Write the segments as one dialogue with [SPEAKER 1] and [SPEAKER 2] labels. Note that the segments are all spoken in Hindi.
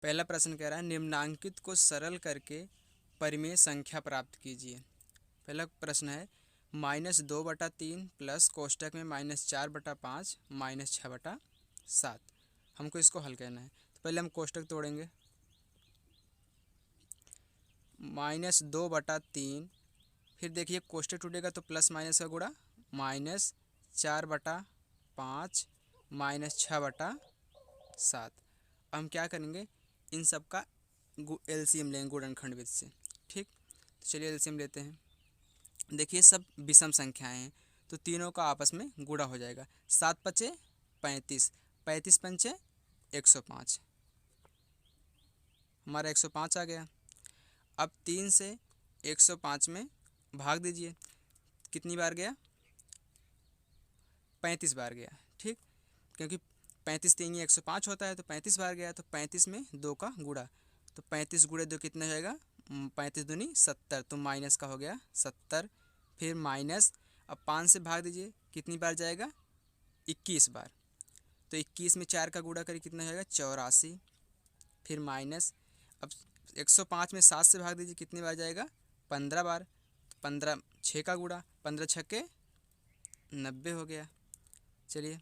[SPEAKER 1] पहला प्रश्न कह रहा है निम्नांकित को सरल करके परिमेय संख्या प्राप्त कीजिए। पहला प्रश्न है -2/3 प्लस कोष्टक में -4/5 -6/7। हमको इसको हल करना है। तो पहले हम कोष्टक तोड़ेंगे। -2/3, फिर देखिए कोष्टक टूटेगा तो प्लस माइनस का गुणा, -4/5 -6/7। अब हम क्या करेंगे, इन सब का एलसीएम लेंगे गुणनखंड विधि से। ठीक, तो चलिए एलसीएम लेते हैं। देखिए सब विषम संख्याएं हैं तो तीनों का आपस में गुणा हो जाएगा। 7×5 = 35, 35×5 = 105, हमारा 105 आ गया। अब 3 से 105 में भाग दीजिए, कितनी बार गया, 35 बार गया। ठीक, क्योंकि 35 3 105 होता है तो 35 बार गया, तो 35 में 2 का गुणा, तो 35 × 2 कितना हो जाएगा, 35 दूनी 70, तो माइनस का हो गया 70। फिर माइनस, अब 5 से भाग दीजिए, कितनी बार जाएगा, 21 बार, तो 21 में 4 का गुणा करिए, कितना हो जाएगा 84। फिर माइनस, अब 105 में 7 से भाग दीजिए, कितनी बार जाएगा, 15 बार, 15 6 का गुणा, 15 छक्के 90 हो गया। चलिए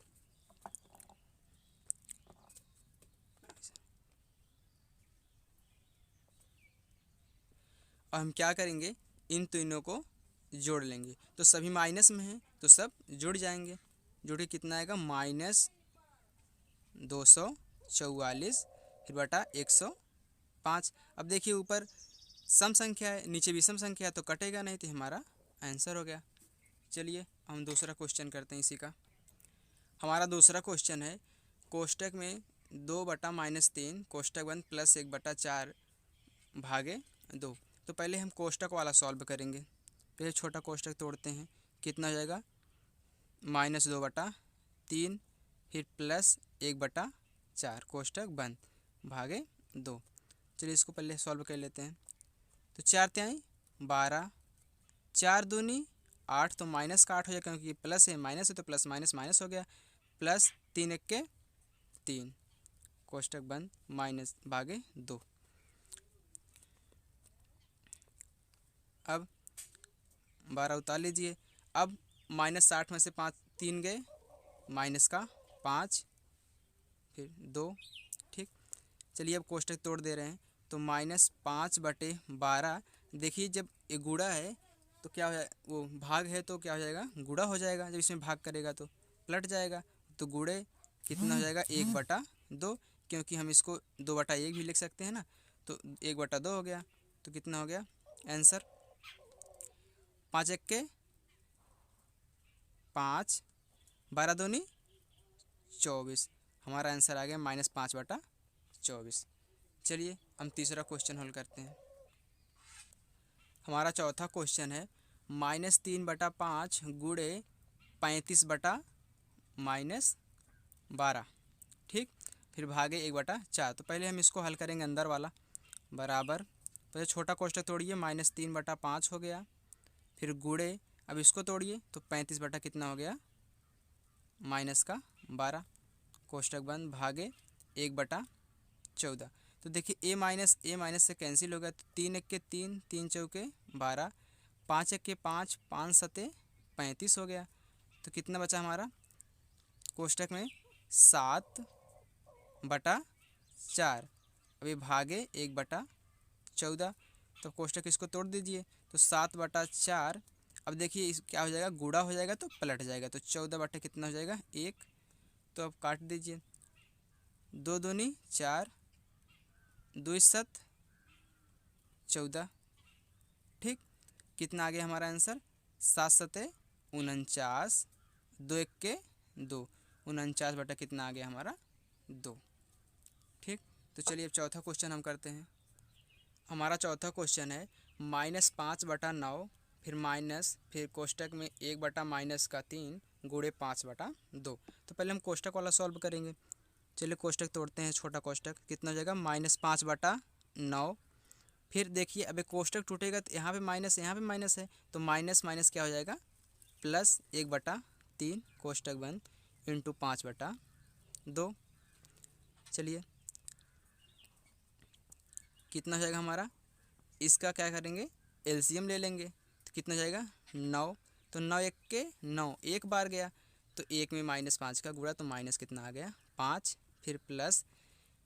[SPEAKER 1] अब हम क्या करेंगे, इन तीनों को जोड़ लेंगे। तो सभी माइनस में हैं तो सब जुड़ जाएंगे। जोड़ के कितना आएगा, -244 फिर बटा 105। अब देखिए ऊपर सम संख्या है, नीचे विषम संख्या है, तो कटेगा नहीं, तो हमारा आंसर हो गया। चलिए हम दूसरा क्वेश्चन करते हैं इसी का। हमारा दूसरा क्वेश्चन है कोष्टक में 2/-3 कोष्टक बंद प्लस 1/4 भागे 2। तो पहले हम कोष्टक वाला सॉल्व करेंगे। पहले छोटा कोष्टक तोड़ते हैं, कितना हो जाएगा, -2/3 फिर प्लस 1/4 कोष्टक बंद भागे 2। चलिए इसको पहले सॉल्व कर लेते हैं। तो 4 × 12, 4 दूनी 8, तो माइनस का 8 हो जाएगा, क्योंकि प्लस है माइनस है तो प्लस माइनस माइनस हो गया, प्लस 3 × 3 कोष्टक बंद माइनस भागे 2। अब 12 उतार लीजिए। अब -60 में से 5 3 गए, माइनस का 5 फिर 2। ठीक, चलिए अब कोष्टक तोड़ दे रहे हैं। तो -5/12, देखिए जब ये गुणा है तो क्या हो जाए, वो भाग है तो क्या हो जाएगा, गुणा हो जाएगा। जब इसमें भाग करेगा तो पलट जाएगा, तो गुणे कितना हो जाएगा, 1/2, क्योंकि हम इसको 2/1 भी लिख सकते हैं ना, तो 1/2 हो गया। तो कितना हो गया आंसर, 5 × 5, 12 दूनी 24, हमारा आंसर आ गया -5/24। चलिए हम तीसरा क्वेश्चन हल करते हैं। हमारा चौथा क्वेश्चन है -3/5 गुणे 35/-12। ठीक, फिर भागे 1/4। तो पहले हम इसको हल करेंगे अंदर वाला, बराबर, पहले छोटा कोष्टक तोड़िए, -3/5 हो गया, फिर गुणे, अब इसको तोड़िए तो 35 बटा कितना हो गया, -12 कोष्टक बंद भागे 1/14। तो देखिए ए माइनस से कैंसिल हो गया, तो 3 × 3, 3 × 4 12, 5 × 5, 5 × 7 35 हो गया। तो कितना बचा हमारा कोष्टक में 7/4, अभी भागे 1/14। तो कोष्टक इसको तोड़ दीजिए, तो 7/4। अब देखिए इस क्या हो जाएगा, गुणा हो जाएगा तो पलट जाएगा, तो 14 बटे कितना हो जाएगा 1। तो अब काट दीजिए, 2 दूनी 4, 2 7 14। ठीक, कितना आ गया हमारा आंसर, 7 7 49, 2 1 2, 49 बटा कितना आ गया हमारा 2। ठीक, तो चलिए अब चौथा क्वेश्चन हम करते हैं। हमारा चौथा क्वेश्चन है -5/9 फिर माइनस, फिर कोष्टक में 1/-3 गुणे 5/2। तो पहले हम कोष्टक वाला सॉल्व करेंगे। चलिए कोष्टक तोड़ते हैं, छोटा कोष्टक, कितना हो जाएगा, -5/9। फिर देखिए अब एक कोष्टक टूटेगा तो यहाँ पे माइनस, यहाँ पे माइनस है, तो माइनस माइनस क्या हो जाएगा, प्लस 1/3 कोष्टक बंद इंटू 5/2। चलिए कितना हो जाएगा हमारा, इसका क्या करेंगे, एलसीएम ले लेंगे। तो कितना हो जाएगा 9, तो 9 एक के 9, एक बार गया, तो एक में -5 का गुणा, तो माइनस कितना आ गया 5, फिर प्लस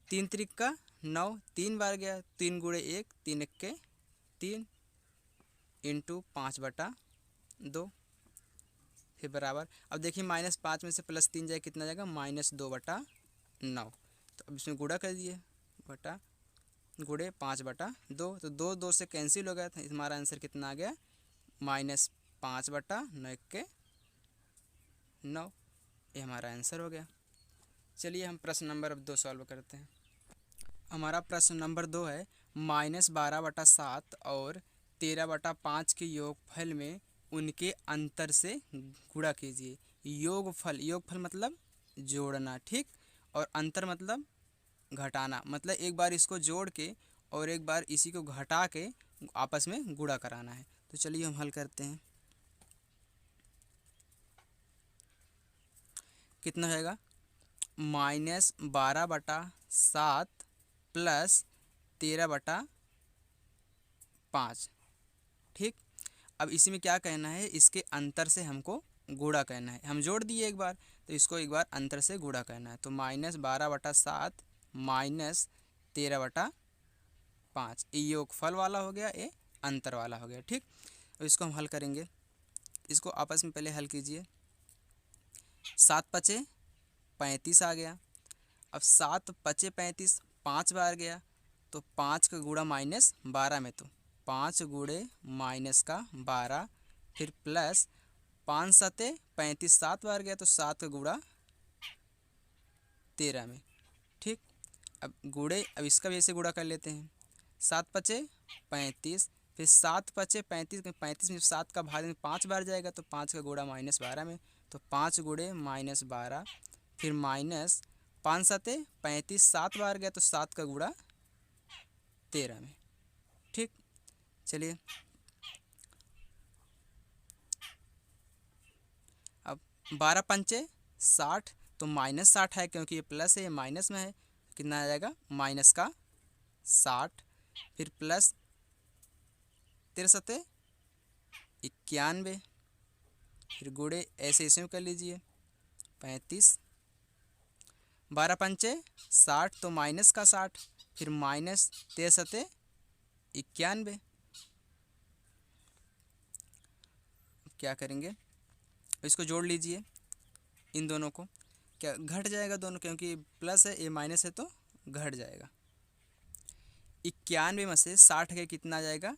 [SPEAKER 1] 3 त्रिक का 9, 3 बार गया, 3 गुणे 1, 3 एक के 3 इंटू 5/2, फिर बराबर। अब देखिए -5 में से +3 जाए कितना जाएगा -2/9। तो अब इसमें गुणा कर दिए, बटा गुणे 5/2, तो 2 2 से कैंसिल हो गया था, हमारा आंसर कितना आ गया -5/9 के 9। ये हमारा आंसर हो गया। चलिए हम प्रश्न नंबर अब 2 सॉल्व करते हैं। हमारा प्रश्न नंबर 2 है, -12/7 और 13/5 के योगफल में उनके अंतर से गुणा कीजिए। योगफल मतलब जोड़ना, ठीक, और अंतर मतलब घटाना, मतलब एक बार इसको जोड़ के और एक बार इसी को घटा के आपस में गुणा कराना है। तो चलिए हम हल करते हैं। कितना हो जाएगा -12/7 प्लस 13/5, ठीक। अब इसी में क्या कहना है, इसके अंतर से हमको गुणा करना है। हम जोड़ दिए एक बार, तो इसको एक बार अंतर से गुणा करना है। तो -12/7 माइनस 13/5, ये योगफल वाला हो गया, ये अंतर वाला हो गया, ठीक। अब इसको हम हल करेंगे। इसको आपस में पहले हल कीजिए। 7 पचे 35 आ गया। अब 7 पचे 35 5 बार गया, तो 5 का गुणा -12 में, तो 5 गुणे -12, फिर प्लस 5 सते 35 7 बार गया, तो 7 का गुणा 13 में, ठीक। अब गुणे, अब इसका भी ऐसे गुणा कर लेते हैं। 7 पचे 35, फिर 7 पचे 35 में, 35 में 7 का भाग में 5 बार जाएगा, तो 5 का गुणा -12 में, तो 5 गुणे -12, फिर माइनस 5 सते 35 7 बार गया, तो 7 का गुणा 13 में, ठीक। चलिए अब 12 पंचे 60, तो -60 है, क्योंकि ये प्लस है, ये माइनस में है। कितना आ जाएगा -60, फिर प्लस 13 सते 91, फिर गुणे ऐसे इसमें कर लीजिए 35, 12 पंचे 60, तो माइनस का 60, फिर माइनस 13 सते 91। क्या करेंगे, इसको जोड़ लीजिए, इन दोनों को, क्या घट जाएगा दोनों, क्योंकि प्लस है, ये माइनस है, तो घट जाएगा। 91 में से 60 के कितना आ जाएगा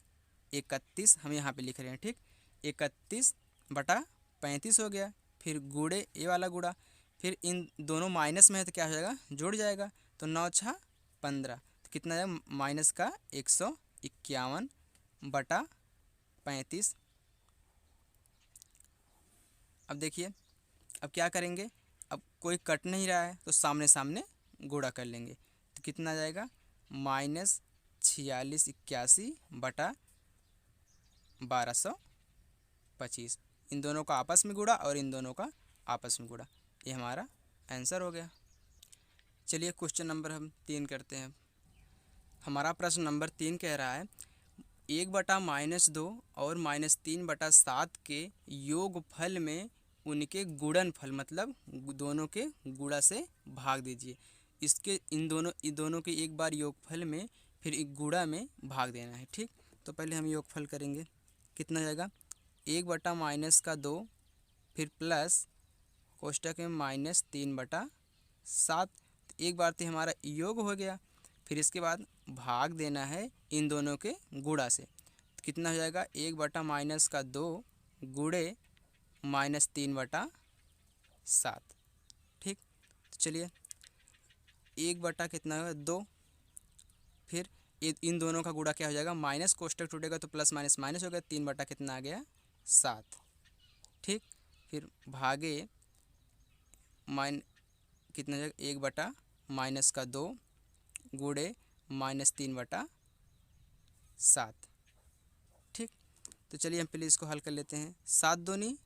[SPEAKER 1] 31, हम यहाँ पे लिख रहे हैं, ठीक। 31/35 हो गया, फिर गुणे ये वाला गुणा, फिर इन दोनों माइनस में है, तो क्या हो जाएगा जुड़ जाएगा, तो 9 6 15, तो कितना जाएगा माइनस का 151/35। अब देखिए, अब क्या करेंगे, अब कोई कट नहीं रहा है, तो सामने सामने गुणा कर लेंगे, तो कितना आ जाएगा -4681/1225। इन दोनों का आपस में गुणा और इन दोनों का आपस में गुणा, ये हमारा आंसर हो गया। चलिए क्वेश्चन नंबर हम 3 करते हैं। हमारा प्रश्न नंबर 3 कह रहा है, 1/-2 और -3/7 के योगफल में उनके गुणनफल मतलब दोनों के गुणा से भाग दीजिए। इसके इन दोनों के एक बार योगफल में फिर एक गुणा में भाग देना है, ठीक। तो पहले हम योगफल करेंगे। कितना जाएगा 1/-2, फिर प्लस कोष्टक में -3/7, एक बार तो हमारा योग हो गया, फिर इसके बाद भाग देना है इन दोनों के गुणा से। तो कितना हो जाएगा 1/-2 गुणे -3/7, ठीक। तो चलिए 1 कितना होगा 2, फिर इन दोनों का गुणा क्या हो जाएगा, माइनस कोष्टक टूटेगा तो प्लस माइनस माइनस हो गया, 3 कितना आ गया 7, ठीक। फिर भागे कितना हो जाएगा 1/-2 गुणे -3/7, ठीक। तो चलिए हम पहले इसको हल कर लेते हैं। 7 दूनी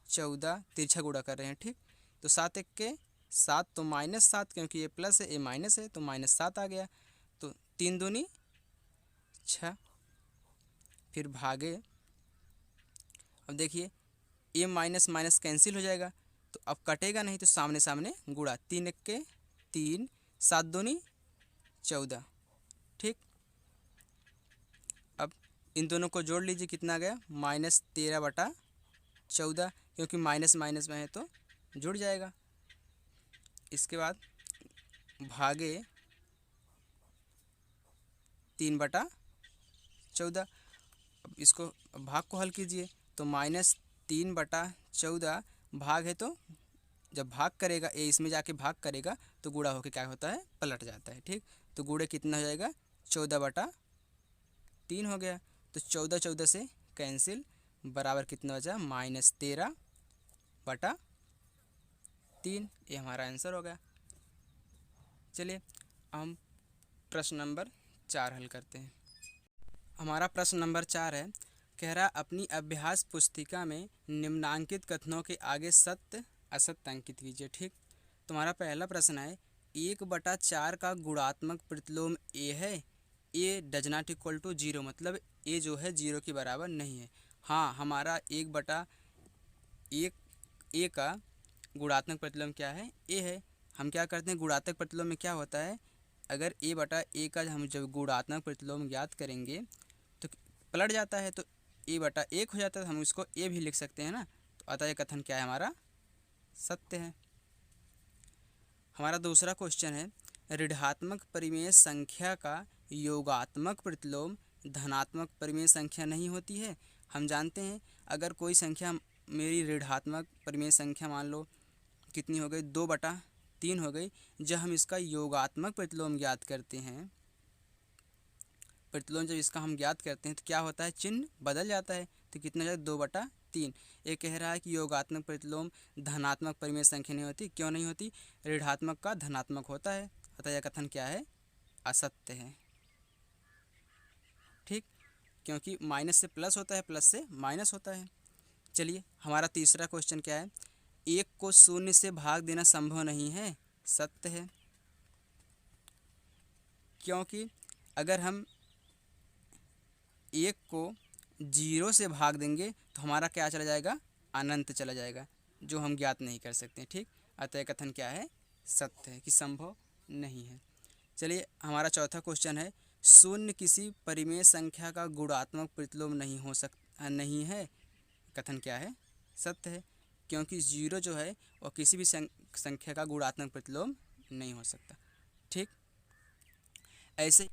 [SPEAKER 1] 14, तिरछा गुणा कर रहे हैं, ठीक। तो 7 एक के 7, तो -7, क्योंकि ये प्लस है ये माइनस है, तो -7 आ गया। तो 3 दूनी 6, फिर भागे, अब देखिए ए माइनस माइनस कैंसिल हो जाएगा तो अब कटेगा नहीं, तो सामने सामने गुणा, 3 एक्के 3, 7 दूनी 14। ठीक, अब इन दोनों को जोड़ लीजिए, कितना आ गया -13/14, क्योंकि माइनस माइनस में है तो जुड़ जाएगा। इसके बाद भागे 3/14, अब इसको भाग को हल कीजिए तो -3/14 भाग है, तो जब भाग करेगा ए इसमें जाके भाग करेगा तो गुणा होके क्या होता है, पलट जाता है। ठीक, तो गुणे कितना हो जाएगा 14/3 हो गया, तो 14 14 से कैंसिल, बराबर कितना बचा -13/3। ये हमारा आंसर हो गया। चलिए हम प्रश्न नंबर 4 हल करते हैं। हमारा प्रश्न नंबर 4 है, कह रहा अपनी अभ्यास पुस्तिका में निम्नांकित कथनों के आगे सत्य असत्य अंकित कीजिए। ठीक, तुम्हारा पहला प्रश्न है 1/4 का गुणात्मक प्रतिलोम ए है, ए डज नॉट इक्वल टू 0, मतलब ए जो है 0 के बराबर नहीं है। हाँ, हमारा 1/1 ए का गुणात्मक प्रतिलोम क्या है, ए है। हम क्या करते हैं, गुणात्मक प्रतिलोम में क्या होता है, अगर a/a का हम जब गुणात्मक प्रतिलोम ज्ञात करेंगे तो पलट जाता है, तो a/1 हो जाता है, हम इसको a भी लिख सकते हैं ना। तो अतः यह कथन क्या है, हमारा सत्य है। हमारा दूसरा क्वेश्चन है, ऋणात्मक परिमेय संख्या का योगात्मक प्रतिलोम धनात्मक परिमेय संख्या नहीं होती है। हम जानते हैं अगर कोई संख्या मेरी ऋणात्मक परिमेय संख्या मान लो कितनी हो गई, 2/3 हो गई, जब हम इसका योगात्मक प्रतिलोम ज्ञात करते हैं, प्रतिलोम जब इसका हम ज्ञात करते हैं तो क्या होता है, चिन्ह बदल जाता है, तो कितना हो जाए 2/3। ये कह रहा है कि योगात्मक प्रतिलोम धनात्मक परिमेय संख्या नहीं होती। क्यों नहीं होती, ऋणात्मक का धनात्मक होता है, अतः यह कथन क्या है, असत्य है। ठीक, क्योंकि माइनस से प्लस होता है, प्लस से माइनस होता है। चलिए हमारा तीसरा क्वेश्चन क्या है, 1 को 0 से भाग देना संभव नहीं है, सत्य है। क्योंकि अगर हम 1 को 0 से भाग देंगे तो हमारा क्या चला जाएगा, अनंत चला जाएगा, जो हम ज्ञात नहीं कर सकते। ठीक, अतः कथन क्या है, सत्य है कि संभव नहीं है। चलिए हमारा चौथा क्वेश्चन है, 0 किसी परिमेय संख्या का गुणात्मक प्रतिलोम नहीं है, कथन क्या है, सत्य है। क्योंकि 0 जो है वह किसी भी संख्या का गुणात्मक प्रतिलोम नहीं हो सकता। ठीक, ऐसे